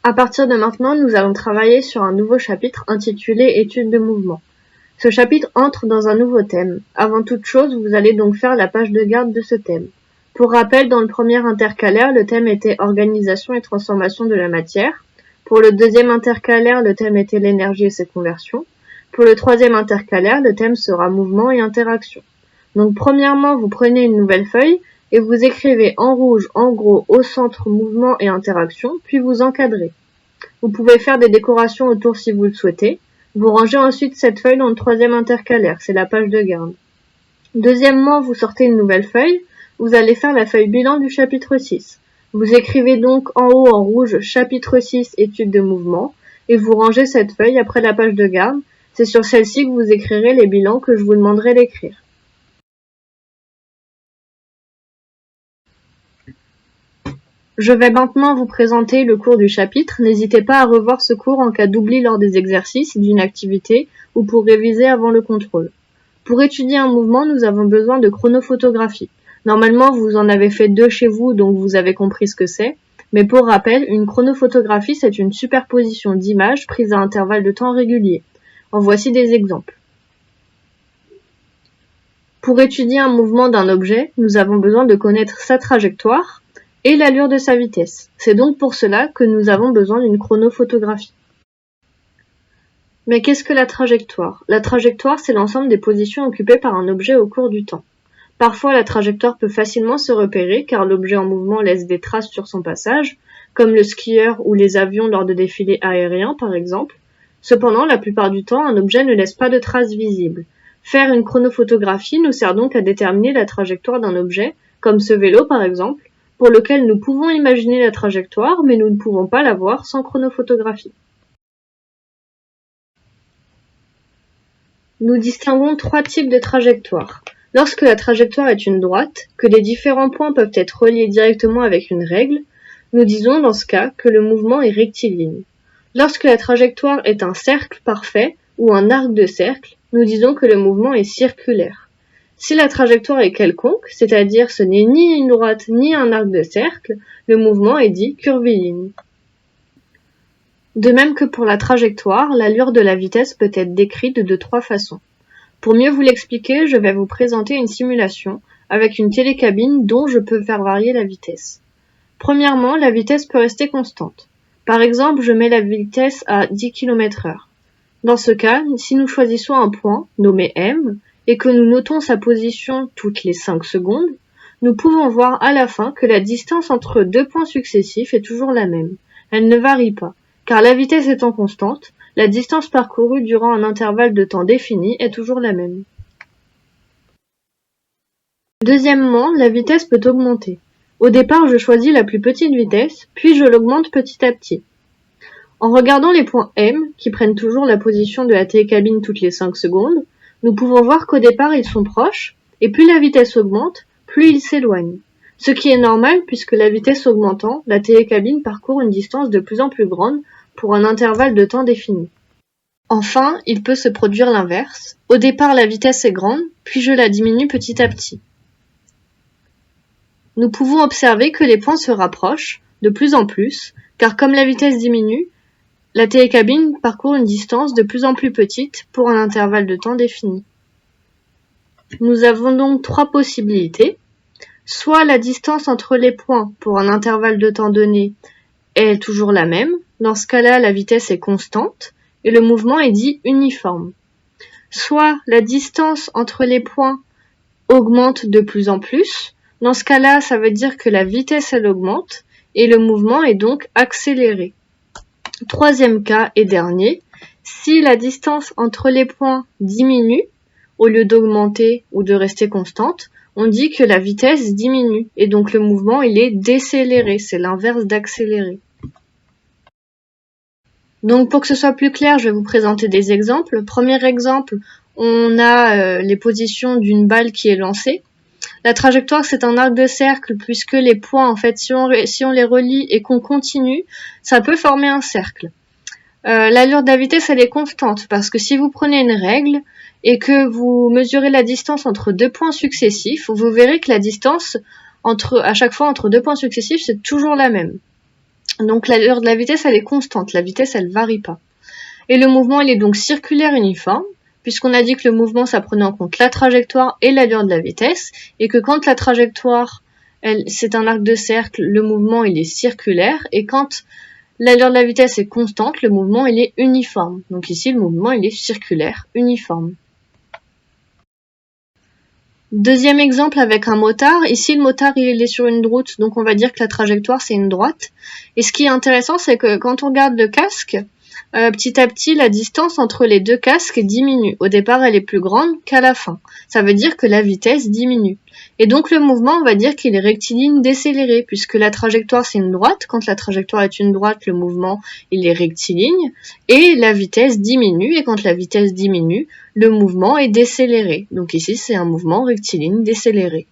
À partir de maintenant, nous allons travailler sur un nouveau chapitre intitulé Études de mouvement. Ce chapitre entre dans un nouveau thème. Avant toute chose, vous allez donc faire la page de garde de ce thème. Pour rappel, dans le premier intercalaire, le thème était Organisation et transformation de la matière. Pour le deuxième intercalaire, le thème était l'énergie et ses conversions. Pour le troisième intercalaire, le thème sera mouvement et interaction. Donc premièrement, vous prenez une nouvelle feuille et vous écrivez en rouge, en gros, au centre mouvement et interaction, puis vous encadrez. Vous pouvez faire des décorations autour si vous le souhaitez. Vous rangez ensuite cette feuille dans le troisième intercalaire, c'est la page de garde. Deuxièmement, vous sortez une nouvelle feuille. Vous allez faire la feuille bilan du chapitre 6. Vous écrivez donc en haut en rouge chapitre 6 études de mouvement et vous rangez cette feuille après la page de garde. C'est sur celle-ci que vous écrirez les bilans que je vous demanderai d'écrire. Je vais maintenant vous présenter le cours du chapitre. N'hésitez pas à revoir ce cours en cas d'oubli lors des exercices, d'une activité ou pour réviser avant le contrôle. Pour étudier un mouvement, nous avons besoin de chronophotographie. Normalement, vous en avez fait 2 chez vous, donc vous avez compris ce que c'est. Mais pour rappel, une chronophotographie, c'est une superposition d'images prises à intervalles de temps réguliers. En voici des exemples. Pour étudier un mouvement d'un objet, nous avons besoin de connaître sa trajectoire et l'allure de sa vitesse. C'est donc pour cela que nous avons besoin d'une chronophotographie. Mais qu'est-ce que la trajectoire? La trajectoire, c'est l'ensemble des positions occupées par un objet au cours du temps. Parfois, la trajectoire peut facilement se repérer car l'objet en mouvement laisse des traces sur son passage, comme le skieur ou les avions lors de défilés aériens par exemple. Cependant, la plupart du temps, un objet ne laisse pas de traces visibles. Faire une chronophotographie nous sert donc à déterminer la trajectoire d'un objet, comme ce vélo par exemple, pour lequel nous pouvons imaginer la trajectoire, mais nous ne pouvons pas la voir sans chronophotographie. Nous distinguons 3 types de trajectoires. Lorsque la trajectoire est une droite, que les différents points peuvent être reliés directement avec une règle, nous disons dans ce cas que le mouvement est rectiligne. Lorsque la trajectoire est un cercle parfait ou un arc de cercle, nous disons que le mouvement est circulaire. Si la trajectoire est quelconque, c'est-à-dire ce n'est ni une droite ni un arc de cercle, le mouvement est dit curviligne. De même que pour la trajectoire, l'allure de la vitesse peut être décrite de 3 façons. Pour mieux vous l'expliquer, je vais vous présenter une simulation avec une télécabine dont je peux faire varier la vitesse. Premièrement, la vitesse peut rester constante. Par exemple, je mets la vitesse à 10 km/h. Dans ce cas, si nous choisissons un point, nommé M, et que nous notons sa position toutes les 5 secondes, nous pouvons voir à la fin que la distance entre 2 points successifs est toujours la même. Elle ne varie pas, car la vitesse étant constante, la distance parcourue durant un intervalle de temps défini est toujours la même. Deuxièmement, la vitesse peut augmenter. Au départ, je choisis la plus petite vitesse, puis je l'augmente petit à petit. En regardant les points M, qui prennent toujours la position de la télécabine toutes les 5 secondes, nous pouvons voir qu'au départ ils sont proches, et plus la vitesse augmente, plus ils s'éloignent. Ce qui est normal puisque la vitesse augmentant, la télécabine parcourt une distance de plus en plus grande pour un intervalle de temps défini. Enfin, il peut se produire l'inverse. Au départ la vitesse est grande, puis je la diminue petit à petit. Nous pouvons observer que les points se rapprochent de plus en plus, car comme la vitesse diminue, la télécabine parcourt une distance de plus en plus petite pour un intervalle de temps défini. Nous avons donc 3 possibilités. Soit la distance entre les points pour un intervalle de temps donné est toujours la même. Dans ce cas-là, la vitesse est constante et le mouvement est dit uniforme. Soit la distance entre les points augmente de plus en plus. Dans ce cas-là, ça veut dire que la vitesse elle augmente et le mouvement est donc accéléré. Troisième cas et dernier, si la distance entre les points diminue, au lieu d'augmenter ou de rester constante, on dit que la vitesse diminue et donc le mouvement il est décéléré, c'est l'inverse d'accélérer. Donc pour que ce soit plus clair, je vais vous présenter des exemples. Premier exemple, on a les positions d'une balle qui est lancée. La trajectoire, c'est un arc de cercle puisque les points, en fait, si on les relie et qu'on continue, ça peut former un cercle. L'allure de la vitesse, elle est constante parce que si vous prenez une règle et que vous mesurez la distance entre 2 points successifs, vous verrez que la distance à chaque fois entre 2 points successifs, c'est toujours la même. Donc l'allure de la vitesse, elle est constante, la vitesse, elle varie pas. Et le mouvement, il est donc circulaire uniforme, puisqu'on a dit que le mouvement, ça prenait en compte la trajectoire et l'allure de la vitesse, et que quand la trajectoire, c'est un arc de cercle, le mouvement, il est circulaire, et quand l'allure de la vitesse est constante, le mouvement, il est uniforme. Donc ici, le mouvement, il est circulaire, uniforme. Deuxième exemple avec un motard. Ici, le motard, il est sur une route, donc on va dire que la trajectoire, c'est une droite. Et ce qui est intéressant, c'est que quand on regarde le casque, petit à petit, la distance entre les deux casques diminue. Au départ, elle est plus grande qu'à la fin. Ça veut dire que la vitesse diminue. Et donc, le mouvement, on va dire qu'il est rectiligne décéléré, puisque la trajectoire, c'est une droite. Quand la trajectoire est une droite, le mouvement, il est rectiligne. Et la vitesse diminue. Et quand la vitesse diminue, le mouvement est décéléré. Donc ici, c'est un mouvement rectiligne décéléré.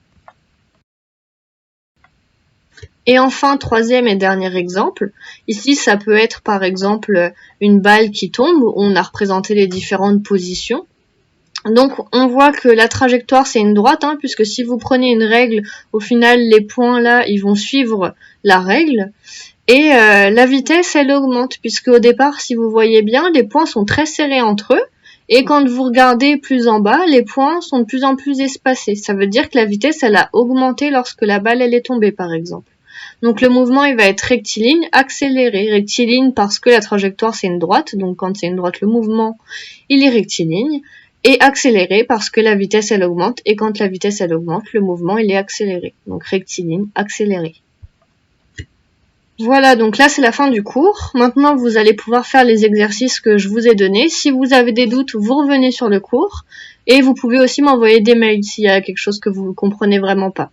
Et enfin, troisième et dernier exemple, ici ça peut être par exemple une balle qui tombe, où on a représenté les différentes positions. Donc on voit que la trajectoire c'est une droite, puisque si vous prenez une règle, au final les points là, ils vont suivre la règle. Et la vitesse elle augmente, puisque au départ, si vous voyez bien, les points sont très serrés entre eux. Et quand vous regardez plus en bas, les points sont de plus en plus espacés. Ça veut dire que la vitesse elle a augmenté lorsque la balle elle est tombée par exemple. Donc le mouvement il va être rectiligne, accéléré. Rectiligne parce que la trajectoire c'est une droite, donc quand c'est une droite le mouvement il est rectiligne. Et accéléré parce que la vitesse elle augmente, et quand la vitesse elle augmente, le mouvement il est accéléré. Donc rectiligne, accéléré. Voilà, donc là c'est la fin du cours. Maintenant vous allez pouvoir faire les exercices que je vous ai donnés. Si vous avez des doutes, vous revenez sur le cours. Et vous pouvez aussi m'envoyer des mails s'il y a quelque chose que vous ne comprenez vraiment pas.